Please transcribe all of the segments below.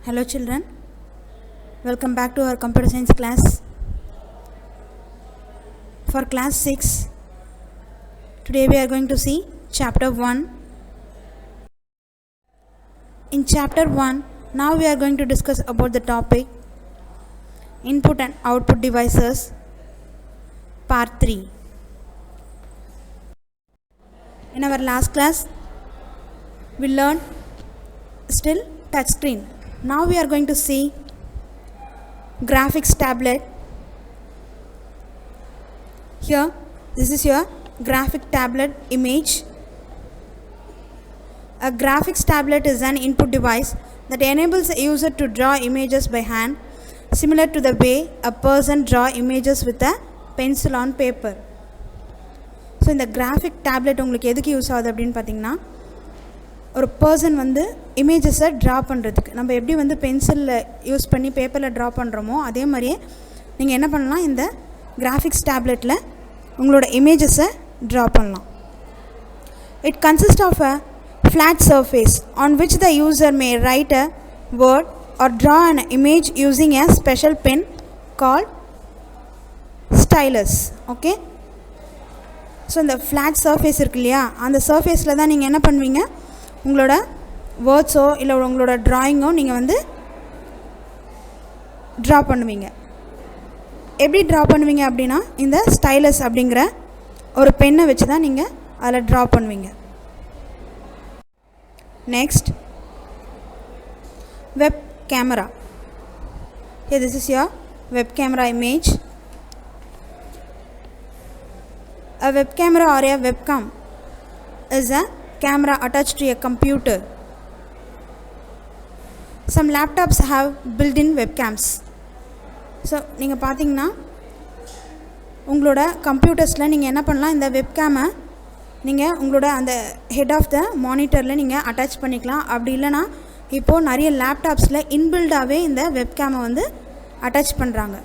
Hello children, welcome back to our computer science class. For class 6, today we are going to see chapter 1. In chapter 1, now we are going to discuss about the topic input and output devices, part 3. In our last class, we learned still touch screen. Now we are going to see graphics tablet. Here, this is your graphic tablet image. A graphics tablet is an input device that enables a user to draw images by hand, similar to the way a person draws images with a pencil on paper. So இந்த graphic tablet உங்களுக்கு எதுக்கு use ஆகுது அப்படின்னு பார்த்தீங்கன்னா, ஒரு person வந்து இமேஜஸை draw பண்ணுறதுக்கு நம்ம எப்படி வந்து பென்சிலில் யூஸ் பண்ணி பேப்பரில் ட்ரா பண்ணுறோமோ அதே மாதிரியே நீங்கள் என்ன பண்ணலாம், இந்த கிராஃபிக்ஸ் டேப்லெட்டில் உங்களோட இமேஜஸை ட்ரா பண்ணலாம். It consist of a flat surface on which the user may write a word or draw an image using a special pen called stylus. Okay, so இந்த ஃப்ளாட் சர்ஃபேஸ் இருக்கு இல்லையா, அந்த சர்ஃபேஸில் தான் நீங்கள் என்ன பண்ணுவீங்க, உங்களோட வேர்ட்ஸோ இல்லை உங்களோட ட்ராயிங்கோ நீங்கள் வந்து ட்ரா பண்ணுவீங்க. எப்படி ட்ரா பண்ணுவீங்க அப்படின்னா, இந்த ஸ்டைலஸ் அப்படிங்கிற ஒரு பென்னை வச்சு தான் நீங்கள் அதில் ட்ரா பண்ணுவீங்க. Next, web camera. This is your web camera image. A web camera or a webcam is a camera attached to a computer. Some laptops have built-in webcams. So நீங்கள் பார்த்தீங்கன்னா உங்களோட கம்ப்யூட்டர்ஸில் நீங்கள் என்ன பண்ணலாம், இந்த வெப்கேமை நீங்கள் உங்களோட அந்த ஹெட் ஆஃப் த மானிட்டரில் நீங்கள் அட்டாச் பண்ணிக்கலாம். அப்படி இல்லைனா இப்போது நிறைய லேப்டாப்ஸில் இன்பில்டாகவே இந்த வெப்கேமை வந்து அட்டாச் பண்ணுறாங்க.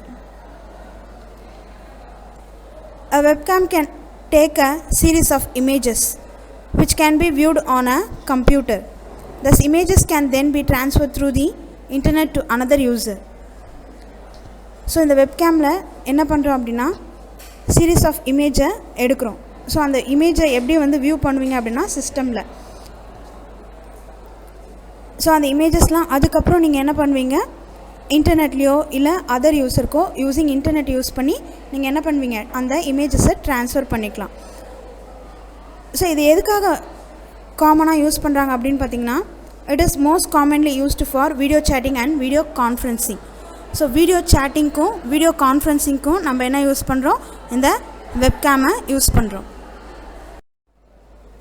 A webcam can take a series of images which can be viewed on a computer. These images can then be transferred through the internet to another user. So இந்த வெப்கேமில் என்ன பண்ணுறோம் அப்படின்னா, சீரீஸ் ஆஃப் இமேஜை எடுக்கிறோம். So அந்த இமேஜை எப்படி வந்து வியூ பண்ணுவீங்க அப்படின்னா சிஸ்டமில். ஸோ அந்த இமேஜஸ்லாம் அதுக்கப்புறம் நீங்கள் என்ன பண்ணுவீங்க, இன்டர்நெட்லேயோ இல்லை அதர் யூஸருக்கோ யூஸிங் இன்டர்நெட் யூஸ் பண்ணி நீங்கள் என்ன பண்ணுவீங்க, அந்த இமேஜஸை ட்ரான்ஸ்ஃபர் பண்ணிக்கலாம். ஸோ இது எதுக்காக காமனாக யூஸ் பண்ணுறாங்க அப்படின்னு பார்த்தீங்கன்னா, it is most commonly used for video chatting and video conferencing. So video சேட்டிங்க்கும் வீடியோ கான்ஃபரன்சிங்க்கும் நம்ம என்ன யூஸ் பண்ணுறோம், இந்த வெப்கேமை யூஸ் பண்ணுறோம்.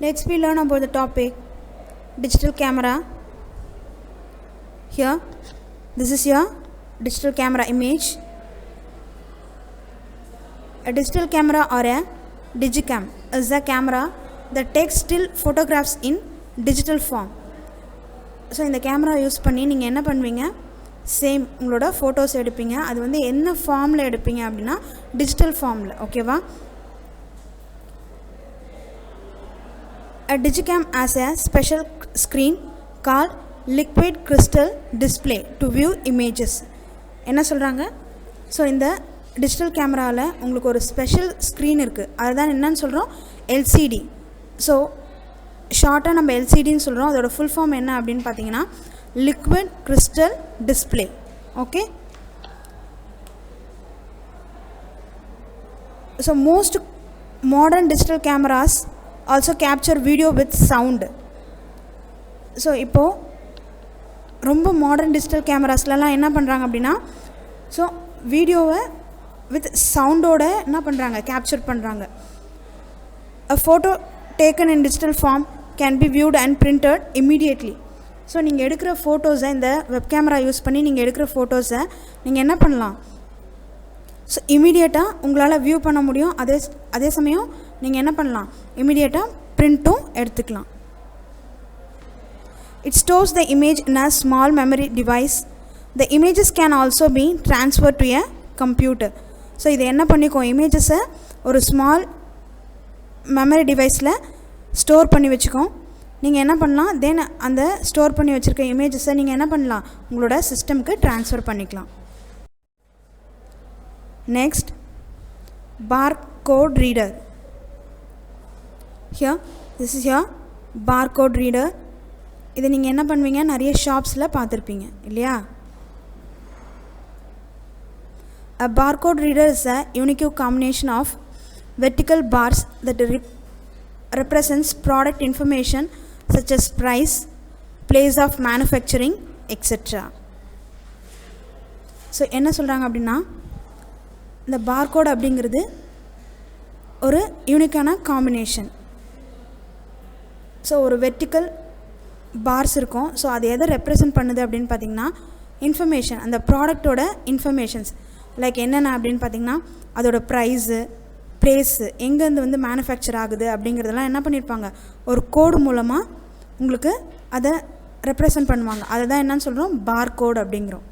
Next we learn about the topic digital camera. Here, this is your digital camera image. A digital camera or a digicam is a camera that takes still photographs in digital form. So இந்த camera use பண்ணி நீங்கள் என்ன பண்ணுவீங்க, same உங்களோட photos எடுப்பீங்க. அது வந்து என்ன ஃபார்மில் எடுப்பீங்க அப்படின்னா டிஜிட்டல் ஃபார்மில். ஓகேவா? A digicam has a special screen called liquid crystal display to view images. என்ன சொல்கிறாங்க, ஸோ இந்த டிஜிட்டல் கேமராவில் உங்களுக்கு ஒரு ஸ்பெஷல் ஸ்க்ரீன் இருக்குது. அதுதான் என்னன்னு சொல்கிறோம், எல்சிடி. ஸோ ஷார்ட்டாக நம்ம எல்சிடின்னு சொல்கிறோம். அதோட ஃபுல் ஃபார்ம் என்ன அப்படின்னு பார்த்தீங்கன்னா liquid crystal display. Okay, so most modern digital cameras also capture video with sound. So இப்போது ரொம்ப மாடர்ன் டிஜிட்டல் கேமராஸ்லாம் என்ன பண்ணுறாங்க அப்படின்னா, ஸோ வீடியோவை வித் சவுண்டோட என்ன பண்ணுறாங்க, கேப்சர் பண்ணுறாங்க. A photo taken in digital form can be viewed and printed immediately. So நீங்கள் எடுக்கிற ஃபோட்டோஸை, இந்த வெப் கேமரா யூஸ் பண்ணி நீங்கள் எடுக்கிற ஃபோட்டோஸை நீங்கள் என்ன பண்ணலாம், ஸோ இமீடியட்டாக உங்களால் வியூ பண்ண முடியும். அதே சமயம் நீங்கள் என்ன பண்ணலாம், இமீடியட்டாக பிரிண்ட்டும் எடுத்துக்கலாம். It stores the image in a small memory device. The images can also be transferred to a computer. So இது என்ன பண்ணிக்கோ, இமேஜஸை ஒரு ஸ்மால் மெமரி டிவைஸில் ஸ்டோர் பண்ணி வச்சுக்கோம். நீங்கள் என்ன பண்ணலாம், தென் அந்த ஸ்டோர் பண்ணி வச்சுருக்க இமேஜஸை நீங்கள் என்ன பண்ணலாம், உங்களோட சிஸ்டம்க்கு ட்ரான்ஸ்ஃபர் பண்ணிக்கலாம். Next, barcode reader. Here this is your barcode reader. இதை நீங்கள் என்ன பண்ணுவீங்க, நிறைய ஷாப்ஸில் பார்த்துருப்பீங்க இல்லையா. A barcode reader is a unique combination of vertical bars that represents product information such as price, place of manufacturing, etc. So என்ன சொல்கிறாங்க அப்படின்னா, இந்த பார்கோட் அப்படிங்கிறது ஒரு யூனிக்கான காம்பினேஷன். ஸோ ஒரு வெர்டிக்கல் பார்ஸ் இருக்கும். ஸோ அது எதை ரெப்ரசன்ட் பண்ணுது அப்படின்னு பார்த்திங்கன்னா, இன்ஃபர்மேஷன், அந்த ப்ராடக்டோட இன்ஃபர்மேஷன்ஸ் லைக் என்னென்ன அப்படின்னு பார்த்திங்கன்னா, அதோட ப்ரைஸு, பிளேஸு, எங்கேருந்து வந்து மேனுஃபேக்சர் ஆகுது அப்படிங்கிறதெல்லாம் என்ன பண்ணியிருப்பாங்க, ஒரு கோடு மூலமாக உங்களுக்கு அதை ரெப்ரசன்ட் பண்ணுவாங்க. அதை தான் என்னன்னு சொல்கிறோம், பார்கோட் அப்படிங்கிறோம்.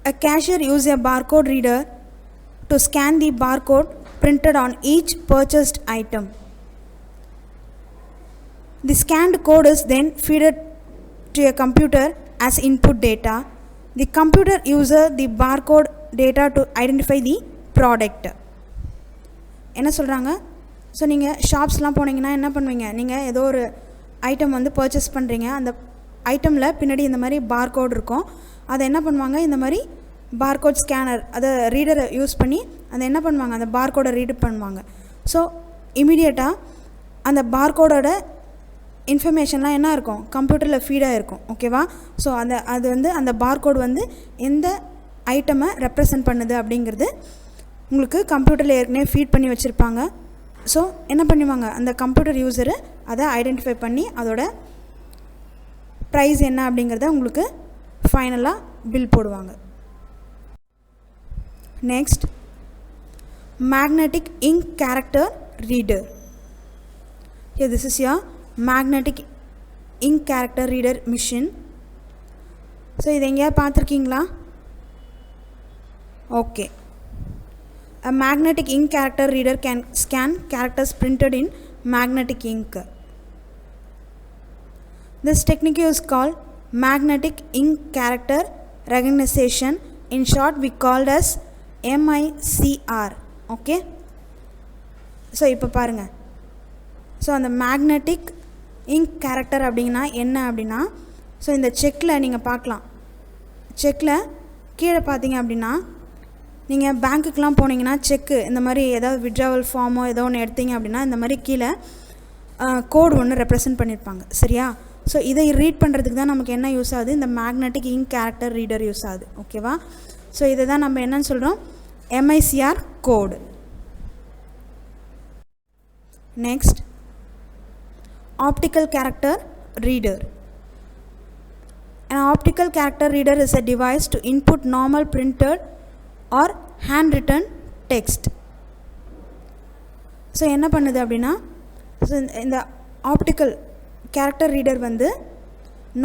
A cashier uses a barcode reader to scan the barcode printed on each purchased item. The scanned code is then fed to a computer as input data. The computer uses the barcode data to identify the product. என்ன சொல்கிறாங்க, so நீங்கள் ஷாப்ஸ்லாம் போனீங்கன்னா என்ன பண்ணுவீங்க, நீங்கள் ஏதோ ஒரு item வந்து பர்ச்சேஸ் பண்ணுறீங்க, அந்த ஐட்டமில் பின்னாடி இந்த மாதிரி பார்கோட் இருக்கும். அதை என்ன பண்ணுவாங்க, இந்த மாதிரி பார்கோட் ஸ்கேனர், அதை ரீடரை யூஸ் பண்ணி அதை என்ன பண்ணுவாங்க, அந்த பார்கோடை ரீட் பண்ணுவாங்க. ஸோ இமீடியட்டாக அந்த பார்கோடோட இன்ஃபர்மேஷன்லாம் என்ன இருக்கும், கம்ப்யூட்டரில் ஃபீடாக இருக்கும். ஓகேவா. ஸோ அது வந்து அந்த பார்கோட் வந்து எந்த ஐட்டமை ரெப்ரசன்ட் பண்ணுது அப்படிங்கிறது உங்களுக்கு கம்ப்யூட்டரில் ஏற்கனவே ஃபீட் பண்ணி வச்சுருப்பாங்க. ஸோ என்ன பண்ணுவாங்க, அந்த கம்ப்யூட்டர் யூஸரு அதை ஐடென்டிஃபை பண்ணி அதோட ப்ரைஸ் என்ன அப்படிங்கிறத உங்களுக்கு ஃபைனலாக பில் போடுவாங்க. Next, magnetic ink character reader. Here this is your magnetic ink character reader machine. So இதை எங்கேயா பார்த்துருக்கீங்களா? Okay. A magnetic ink character reader can scan characters printed in magnetic ink. This technique is called magnetic ink character recognition. In short we called as MICR. Okay. So இப்போ பாருங்கள், so அந்த magnetic ink character அப்படின்னா என்ன அப்படின்னா, so இந்த செக்கில் நீங்கள் பார்க்கலாம், செக்கில் கீழே பார்த்தீங்க அப்படின்னா, நீங்கள் பேங்க்குக்கெலாம் போனீங்கன்னா செக்கு இந்த மாதிரி ஏதாவது விட்ராவல் ஃபார்மோ ஏதோ ஒன்று எடுத்தீங்க அப்படின்னா இந்த மாதிரி கீழே கோடு ஒன்று ரெப்ரசன்ட் பண்ணியிருப்பாங்க. சரியா. ஸோ இதை ரீட் பண்ணுறதுக்கு தான் நமக்கு என்ன யூஸ் ஆகுது, இந்த magnetic ink character reader use ஆகுது. ஓகேவா. ஸோ இதை தான் நம்ம என்னன்னு சொல்கிறோம், MICR code. Next, optical character reader. An optical character reader is a device to input normal printed or handwritten text. So என்ன பண்ணுது அப்படின்னா, ஸோ இந்த ஆப்டிக்கல் கேரக்டர் ரீடர் வந்து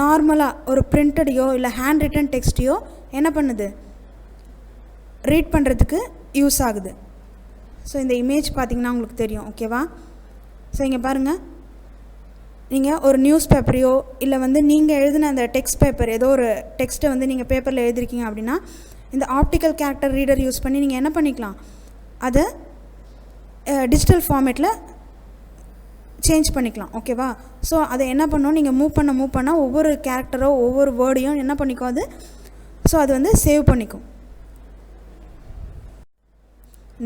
நார்மலாக ஒரு பிரிண்டடையோ இல்லை ஹேண்ட் ரிட்டன் டெக்ஸ்ட்டையோ என்ன பண்ணுது, ரீட் பண்ணுறதுக்கு யூஸ் ஆகுது. ஸோ இந்த இமேஜ் பார்த்திங்கன்னா உங்களுக்கு தெரியும். ஓகேவா. ஸோ இங்கே பாருங்கள், நீங்கள் ஒரு நியூஸ் பேப்பரையோ இல்லை வந்து நீங்கள் எழுதின அந்த டெக்ஸ்ட் பேப்பர் ஏதோ ஒரு டெக்ஸ்ட்டை வந்து நீங்கள் பேப்பரில் எழுதிருக்கீங்க அப்படின்னா இந்த ஆப்டிக்கல் கேரக்டர் ரீடர் யூஸ் பண்ணி நீங்கள் என்ன பண்ணிக்கலாம், அதை டிஜிட்டல் ஃபார்மேட்டில் சேஞ்ச் பண்ணிக்கலாம். ஓகேவா. ஸோ அதை என்ன பண்ணணும், நீங்கள் மூவ் பண்ண ஒவ்வொரு கேரக்டரோ ஒவ்வொரு வேர்டையும் என்ன பண்ணிக்கும் அது, ஸோ அது வந்து சேவ் பண்ணிக்கும்.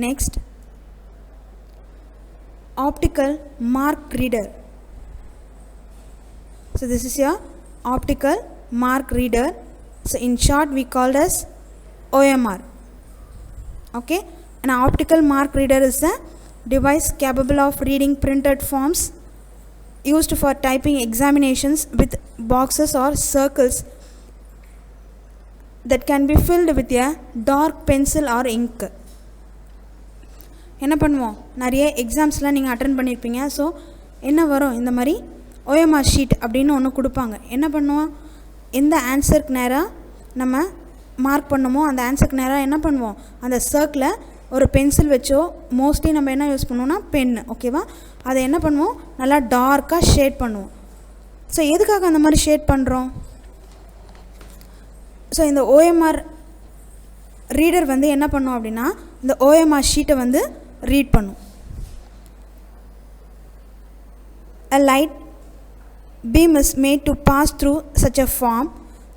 Next, optical mark reader. So this is your optical mark reader. So in short we called as OMR. Okay. An optical mark reader is a device capable of reading printed forms used for typing examinations with boxes or circles that can be filled with a dark pencil or ink. என்ன பண்ணுவோம், நிறைய எக்ஸாம்ஸ்லாம் நீங்கள் attend பண்ணியிருப்பீங்க. So என்ன வரும், இந்த மாதிரி OMR sheet அப்படின்னு ஒன்று கொடுப்பாங்க. என்ன பண்ணுவோம், எந்த ஆன்சருக்கு நேராக நம்ம மார்க் பண்ணுமோ அந்த ஆன்சருக்கு நேராக என்ன பண்ணுவோம், அந்த சர்க்கிளை ஒரு பென்சில் வச்சோ மோஸ்ட்லி நம்ம என்ன யூஸ் பண்ணுவோம்னா பென், ஓகேவா? அதை என்ன பண்ணுவோம், நல்லா டார்க்காக ஷேட் பண்ணுவோம். ஸோ எதுக்காக அந்த மாதிரி ஷேட் பண்ணுறோம்? ஸோ இந்த ஓஎம்ஆர் ரீடர் வந்து என்ன பண்ணும் அப்படின்னா இந்த ஓஎம்ஆர் ஷீட்டை வந்து ரீட் பண்ணும். A light beam is made to pass through such a form.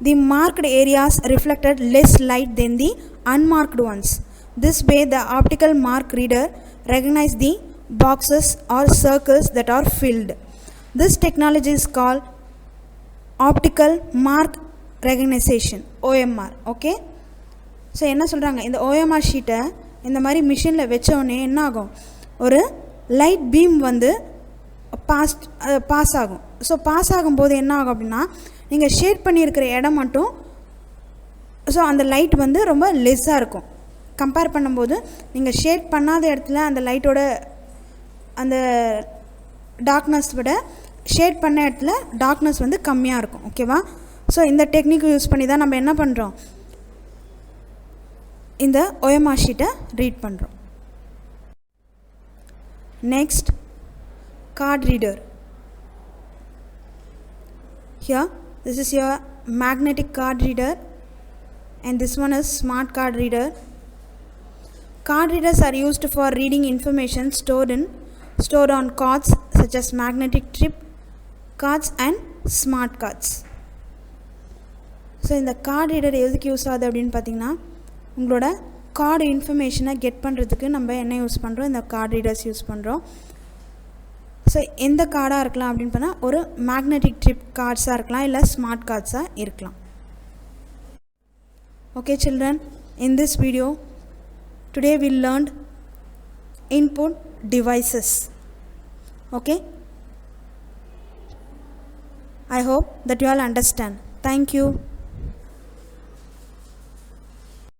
The marked areas reflected less light than the unmarked ones. This way the optical mark reader recognize the boxes or circles that are filled. This technology is called optical mark recognition, OMR. Okay, so என்ன சொல்கிறாங்க, இந்த OMR ஷீட்டை இந்த மாதிரி மிஷினில் வச்சோடனே என்ன ஆகும், ஒரு லைட் பீம் வந்து பாஸ் ஆகும். ஸோ பாஸ் ஆகும்போது என்ன ஆகும் அப்படின்னா நீங்கள் ஷேட் பண்ணியிருக்கிற இடம் மட்டும், ஸோ அந்த லைட் வந்து ரொம்ப லெஸ்ஸாக இருக்கும். கம்பேர் பண்ணும்போது நீங்கள் ஷேட் பண்ணாத இடத்துல அந்த லைட்டோட அந்த டார்க்னஸ் விட ஷேட் பண்ண இடத்துல டார்க்னஸ் வந்து கம்மியாக இருக்கும். ஓகேவா? ஸோ இந்த டெக்னிக் யூஸ் பண்ணி தான் நம்ம என்ன பண்ணுறோம், இந்த OMR ஷீட்டை ரீட் பண்ணுறோம். Next, card reader. Here this is your magnetic card reader and this one is smart card reader. Card readers are used for reading information stored on cards such as magnetic strip cards and smart cards. So இந்த card reader எதுக்கு use ஆகுது அப்படின்னு பார்த்தீங்கன்னா உங்களோட card இன்ஃபர்மேஷனை get பண்ணுறதுக்கு நம்ம என்ன யூஸ் பண்ணுறோம், இந்த கார்டு ரீடர்ஸ் யூஸ் பண்ணுறோம். ஸோ எந்த கார்டாக இருக்கலாம் அப்படின்னு பார்த்தா ஒரு மேக்னெட்டிக் ட்ரிப் கார்ட்ஸாக இருக்கலாம், இல்லை ஸ்மார்ட் கார்ட்ஸாக இருக்கலாம். Okay children, in this video today we learned input devices. Okay, I hope that you all understand. Thank you.